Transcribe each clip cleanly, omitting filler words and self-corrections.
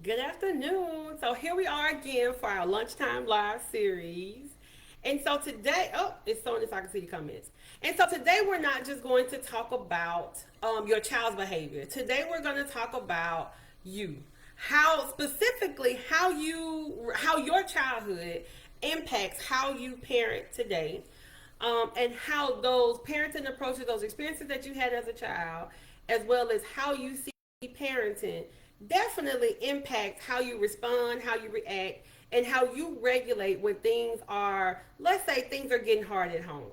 Good afternoon. So here we are again for our lunchtime live series. And so today, it's so this I can see the comments. And so today we're not just going to talk about your child's behavior. Today we're going to talk about you, how specifically how your childhood impacts how you parent today, and how those parenting approaches, those experiences that you had as a child, as well as how you see parenting definitely impacts how you respond, how you react, and how you regulate when things are, let's say, things are getting hard at home.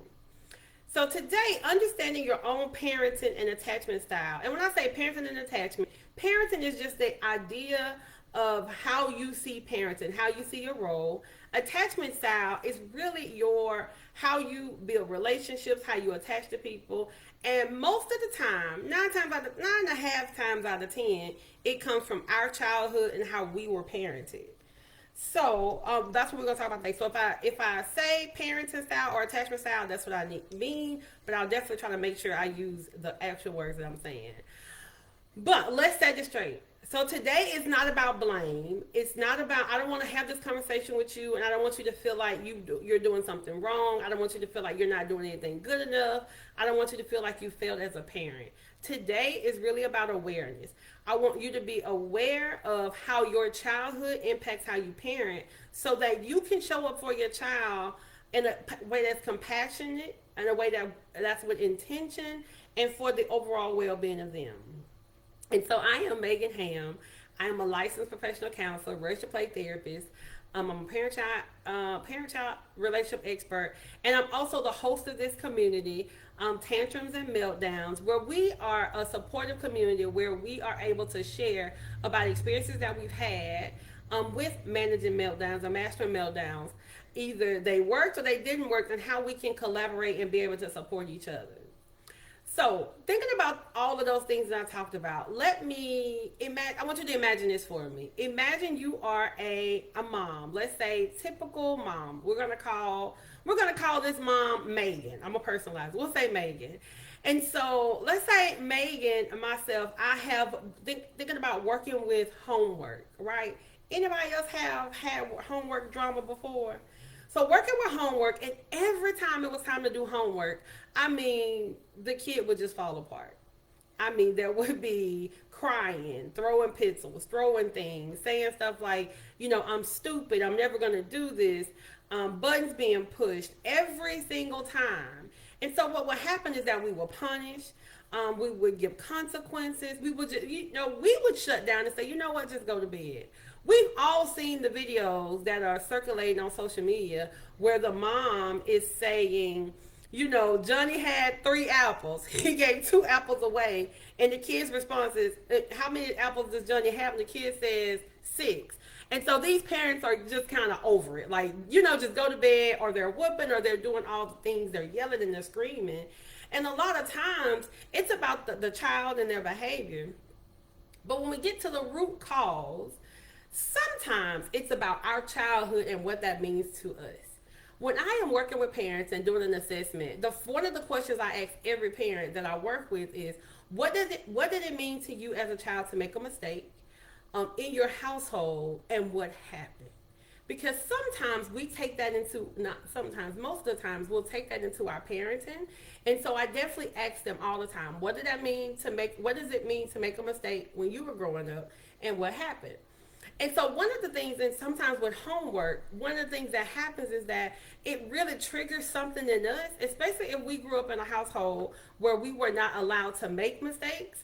So today, understanding your own parenting and attachment style. And when I say parenting and attachment, parenting is just the idea of how you see parenting, how you see your role. Attachment style is really your how you build relationships, how you attach to people. And most of the time, 9.5 times out of 10, it comes from our childhood and how we were parented. So that's what we're gonna talk about today. So if I say parenting style or attachment style, that's what I mean. But I'll definitely try to make sure I use the actual words that I'm saying. But let's set this straight. So today is not about blame. It's not about. I don't want to have this conversation with you, and I don't want you to feel like you're doing something wrong. I don't want you to feel like you're not doing anything good enough. I don't want you to feel like you failed as a parent. Today is really about awareness. I want you to be aware of how your childhood impacts how you parent, so that you can show up for your child in a way that's compassionate, in a way that's with intention, and for the overall well-being of them. And so I am Megan Hamm. I am a licensed professional counselor, registered play therapist. I'm a parent-child relationship expert, and I'm also the host of this community, Tantrums and Meltdowns, where we are a supportive community where we are able to share about experiences that we've had with managing meltdowns or mastering meltdowns. Either they worked or they didn't work, and how we can collaborate and be able to support each other. So, thinking about all of those things that I talked about, let me imagine. I want you to imagine this for me. Imagine you are a mom. Let's say typical mom. We're gonna call this mom Megan. I'm a personalize. We'll say Megan. And so let's say Megan and myself. I have thinking about working with homework. Right? Anybody else have had homework drama before? So working with homework, and every time it was time to do homework, I mean, the kid would just fall apart. I mean, there would be crying, throwing pencils, throwing things, saying stuff like, I'm stupid, I'm never going to do this, buttons being pushed every single time. And so what would happen is that we were punished. We would give consequences. We would just, we would shut down and say, you know what, just go to bed. We've all seen the videos that are circulating on social media where the mom is saying, Johnny had 3 apples. He gave 2 apples away. And the kid's response is, how many apples does Johnny have? And the kid says 6. And so these parents are just kind of over it. Like, just go to bed, or they're whooping, or they're doing all the things. They're yelling and they're screaming. And a lot of times, it's about the child and their behavior. But when we get to the root cause, sometimes it's about our childhood and what that means to us. When I am working with parents and doing an assessment, one of the questions I ask every parent that I work with is, what did it mean to you as a child to make a mistake in your household, and what happened? Because sometimes we take that into, not sometimes, most of the times we'll take that into our parenting. And so I definitely ask them all the time, what does it mean to make a mistake when you were growing up, and what happened? And so one of the things, and sometimes with homework, one of the things that happens is that it really triggers something in us, especially if we grew up in a household where we were not allowed to make mistakes,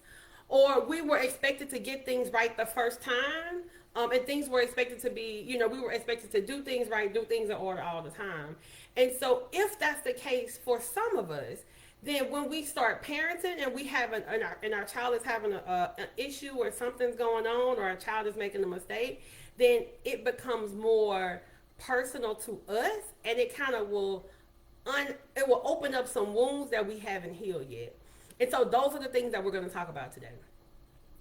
or we were expected to get things right the first time. And things were expected to be, we were expected to do things right, do things in order all the time. And so if that's the case for some of us, then when we start parenting and we have and our child is having an issue, or something's going on, or our child is making a mistake, then it becomes more personal to us, and it kind of it will open up some wounds that we haven't healed yet. And so those are the things that we're going to talk about today.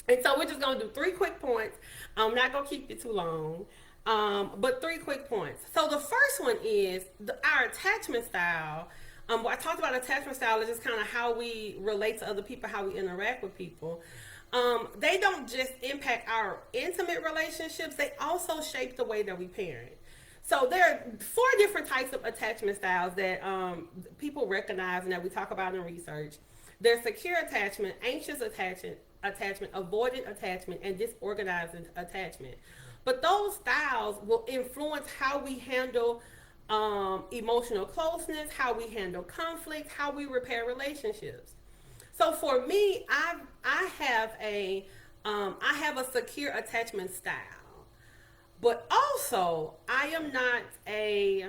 And so we're just going to do 3 quick points. I'm not going to keep you too long, but 3 quick points. So the first one is our attachment style. I talked about attachment style is just kind of how we relate to other people, how we interact with people. They don't just impact our intimate relationships, they also shape the way that we parent. So there are four different types of attachment styles that people recognize and that we talk about in research. There's secure attachment, anxious attachment, avoidant attachment, and disorganized attachment. But those styles will influence how we handle emotional closeness, how we handle conflict, how we repair relationships. So for me, I have a secure attachment style, but also I am not a,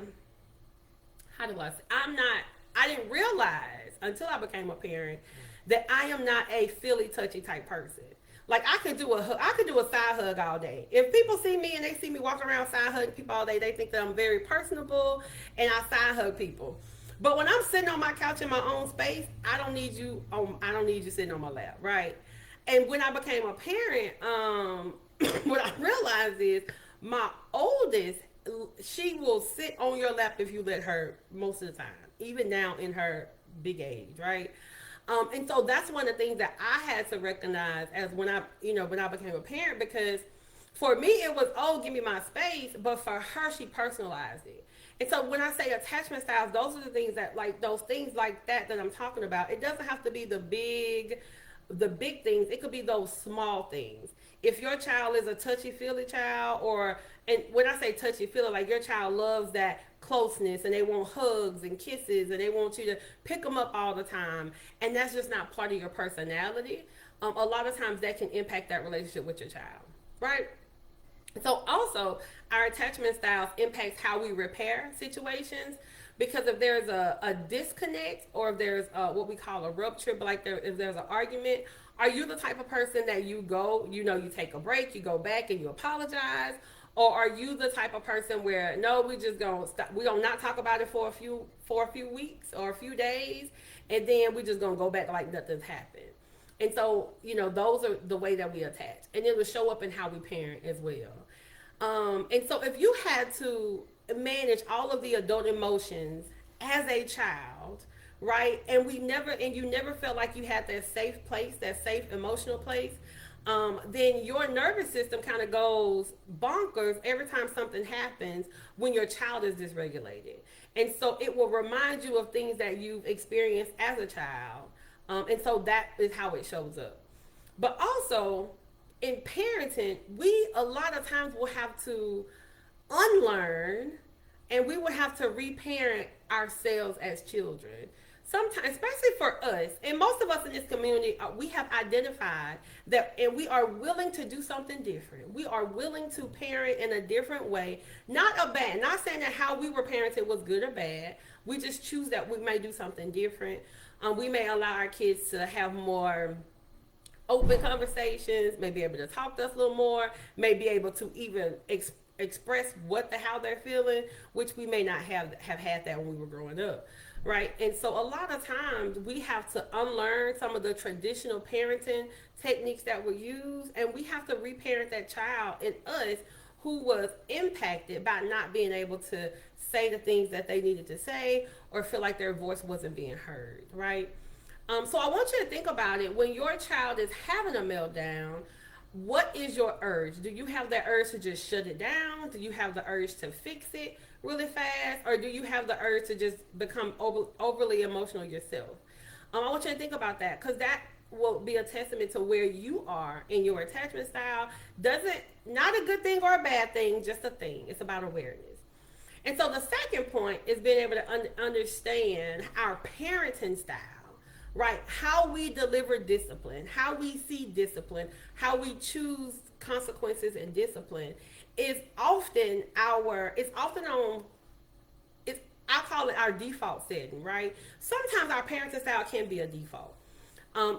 how do I say, I didn't realize until I became a parent that I am not a feely touchy type person. Like I could do a side hug all day. If people see me and they see me walking around side hugging people all day, they think that I'm very personable and I side hug people. But when I'm sitting on my couch in my own space, I don't need you sitting on my lap, right? And when I became a parent, what I realized is my oldest, she will sit on your lap if you let her most of the time, even now in her big age, right? And so that's one of the things that I had to recognize as when I became a parent, because for me it was, oh, give me my space, but for her she personalized it. And so when I say attachment styles, those are the things that, like, those things like that I'm talking about. It doesn't have to be the big things. It could be those small things. If your child is a touchy feely child, or, and when I say touchy feely, like your child loves that closeness and they want hugs and kisses and they want you to pick them up all the time, and that's just not part of your personality. A lot of times that can impact that relationship with your child, right? So also, our attachment styles impacts how we repair situations, because if there's a disconnect, or if there's what we call a rupture, but like if there's an argument, are you the type of person that you go, you take a break, you go back and you apologize? Or are you the type of person where, no, we just gonna stop, we gonna not talk about it for a few weeks or a few days, and then we just gonna go back like nothing's happened? And so, those are the way that we attach. And it will show up in how we parent as well. And so if you had to manage all of the adult emotions as a child, right? And you never felt like you had that safe place, that safe emotional place, then your nervous system kind of goes bonkers every time something happens when your child is dysregulated. And so it will remind you of things that you've experienced as a child. And so that is how it shows up. But also, in parenting, we a lot of times will have to unlearn, and we will have to reparent ourselves as children. Sometimes, especially for us, and most of us in this community, we have identified that, and we are willing to do something different. We are willing to parent in a different way. Not saying that how we were parented was good or bad. We just choose that we may do something different. We may allow our kids to have more open conversations, may be able to talk to us a little more, may be able to even express how they're feeling, which we may not have had that when we were growing up, right? And so a lot of times we have to unlearn some of the traditional parenting techniques that were used, and we have to reparent that child in us who was impacted by not being able to say the things that they needed to say, or feel like their voice wasn't being heard, right? So I want you to think about it. When your child is having a meltdown, what is your urge? Do you have that urge to just shut it down? Do you have the urge to fix it really fast? Or do you have the urge to just become overly emotional yourself? I want you to think about that, because that will be a testament to where you are in your attachment style. Not a good thing or a bad thing, just a thing. It's about awareness. And so the second point is being able to understand our parenting style, right? How we deliver discipline, how we see discipline, how we choose consequences and discipline is often I call it our default setting, right? Sometimes our parenting style can be a default,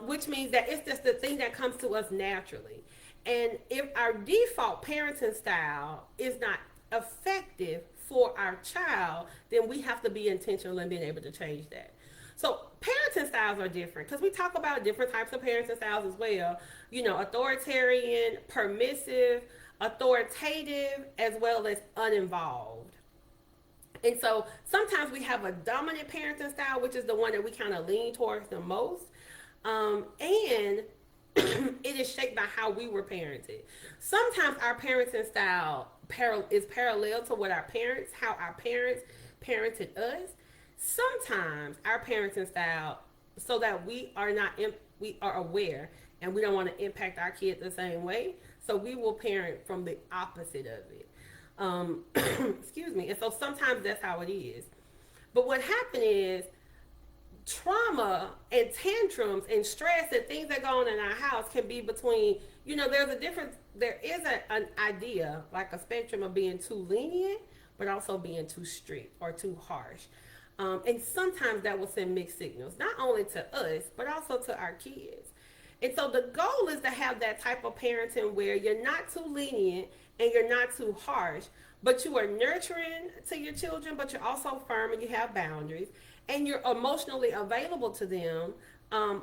which means that it's just the thing that comes to us naturally. And if our default parenting style is not effective for our child, then we have to be intentional in being able to change that. So parenting styles are different, because we talk about different types of parenting styles as well. Authoritarian, permissive, authoritative, as well as uninvolved. And so sometimes we have a dominant parenting style, which is the one that we kind of lean towards the most. And it is shaped by how we were parented. Sometimes our parenting style is parallel to what how our parents parented us. Sometimes our parenting style, so that we are aware and we don't want to impact our kids the same way, so we will parent from the opposite of it. Excuse me. And so sometimes that's how it is. But what happened is trauma and tantrums and stress and things that go on in our house can be between, there's a difference. There is an idea, like a spectrum of being too lenient, but also being too strict or too harsh. And sometimes that will send mixed signals, not only to us, but also to our kids. And so the goal is to have that type of parenting where you're not too lenient and you're not too harsh, but you are nurturing to your children, but you're also firm and you have boundaries and you're emotionally available to them,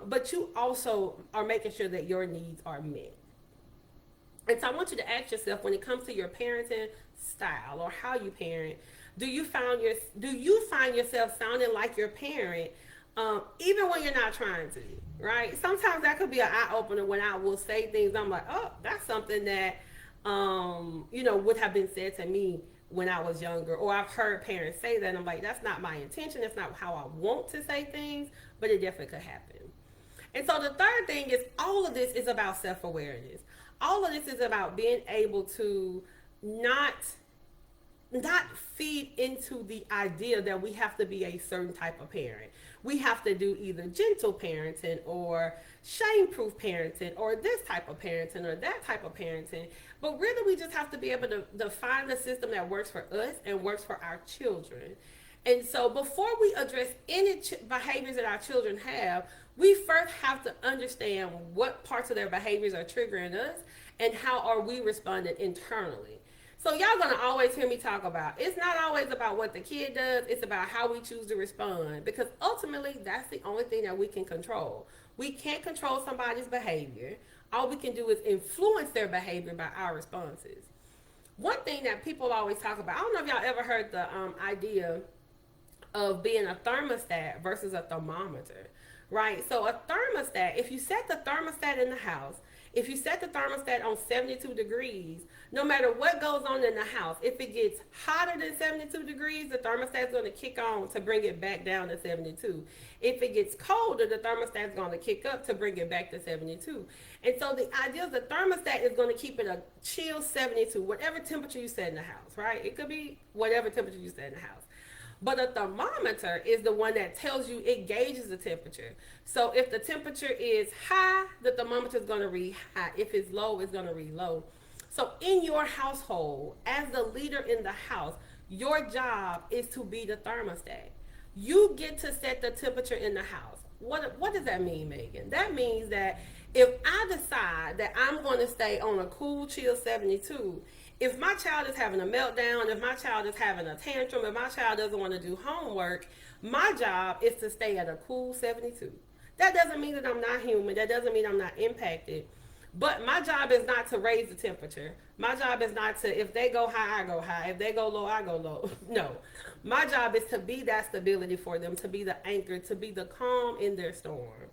but you also are making sure that your needs are met. And so I want you to ask yourself, when it comes to your parenting style or how you parent, do you find yourself sounding like your parent, even when you're not trying to, right? Sometimes that could be an eye opener when I will say things. I'm like, oh, that's something that would have been said to me when I was younger, or I've heard parents say that. And I'm like, that's not my intention. That's not how I want to say things, but it definitely could happen. And so the third thing is, all of this is about self-awareness. All of this is about being able to not feed into the idea that we have to be a certain type of parent. We have to do either gentle parenting or shame-proof parenting or this type of parenting or that type of parenting. But really, we just have to be able to find a system that works for us and works for our children. And so before we address any behaviors that our children have, we first have to understand what parts of their behaviors are triggering us and how are we responding internally. So y'all gonna always hear me talk about, it's not always about what the kid does, it's about how we choose to respond, because ultimately that's the only thing that we can control. We can't control somebody's behavior. All we can do is influence their behavior by our responses. One thing that people always talk about, I don't know if y'all ever heard the idea of being a thermostat versus a thermometer, right? So a thermostat, if you set the thermostat in the house, if you set the thermostat on 72 degrees, no matter what goes on in the house, if it gets hotter than 72 degrees, the thermostat's going to kick on to bring it back down to 72. If it gets colder, the thermostat's going to kick up to bring it back to 72. And so the idea is the thermostat is going to keep it a chill 72, whatever temperature you set in the house, right? It could be whatever temperature you set in the house. But a thermometer is the one that tells you, it gauges the temperature. So if the temperature is high, the thermometer is going to read high. If it's low, it's going to read low. So in your household, as the leader in the house, your job is to be the thermostat. You get to set the temperature in the house. What does that mean, Megan? That means that if I decide that I'm going to stay on a cool, chill 72, if my child is having a meltdown, if my child is having a tantrum, if my child doesn't want to do homework, my job is to stay at a cool 72. That doesn't mean that I'm not human. That doesn't mean I'm not impacted. But my job is not to raise the temperature. My job is not to, if they go high, I go high. If they go low, I go low. No. My job is to be that stability for them, to be the anchor, to be the calm in their storm.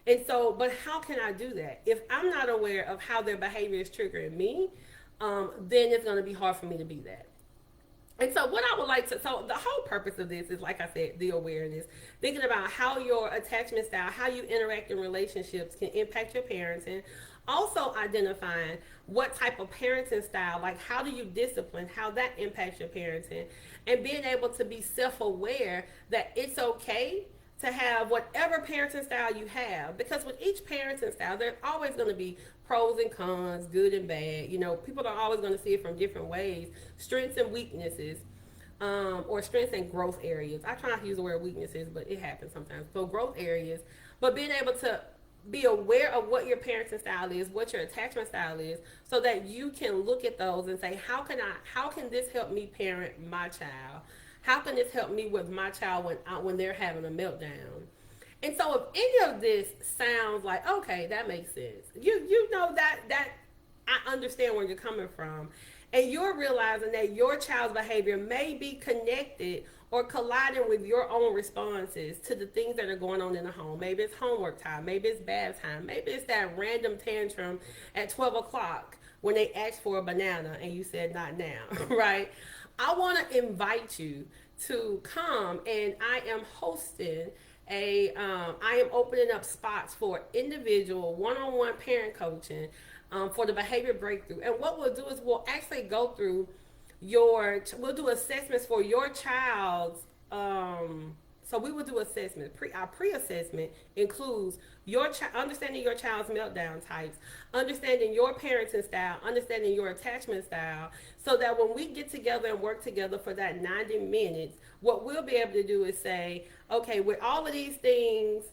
And so, but how can I do that? If I'm not aware of how their behavior is triggering me, then it's going to be hard for me to be that. And so what I would like to, so the whole purpose of this is, like I said, the awareness, thinking about how your attachment style, how you interact in relationships can impact your parenting. Also identifying what type of parenting style, like how do you discipline, how that impacts your parenting, and being able to be self-aware that it's okay to have whatever parenting style you have, because with each parenting style there's always going to be pros and cons, good and bad. People are always going to see it from different ways, strengths and weaknesses, or strengths and growth areas. I try not to use the word weaknesses, but it happens sometimes. So growth areas, but being able to be aware of what your parenting style is, what your attachment style is, so that you can look at those and say, how can this help me parent my child? How can this help me with my child when they're having a meltdown? And so if any of this sounds like, okay, that makes sense, you know that I understand where you're coming from, and you're realizing that your child's behavior may be connected or colliding with your own responses to the things that are going on in the home. Maybe it's homework time, maybe it's bath time, maybe it's that random tantrum at 12 o'clock when they asked for a banana and you said not now, right? I want to invite you to come, and I am hosting I am opening up spots for individual one-on-one parent coaching for the behavior breakthrough. And what we'll do is we'll actually go through we'll do assessments for your child's so we will do assessment. Our pre-assessment includes understanding your child's meltdown types, understanding your parenting style, understanding your attachment style, so that when we get together and work together for that 90 minutes, what we'll be able to do is say, okay, with all of these things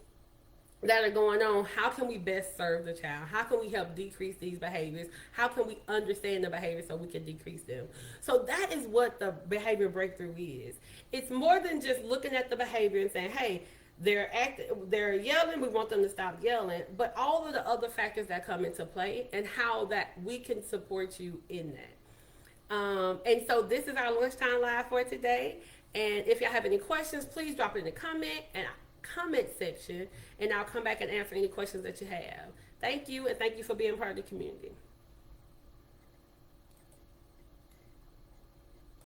that are going on, how can we best serve the child? How can we help decrease these behaviors? How can we understand the behavior so we can decrease them? So that is what the behavior breakthrough is. It's more than just looking at the behavior and saying, hey, they're yelling, we want them to stop yelling, but all of the other factors that come into play and how that we can support you in that. And so this is our lunchtime live for today. And if y'all have any questions, please drop it in the comment section, and I'll come back and answer any questions that you have. Thank you, and thank you for being part of the community.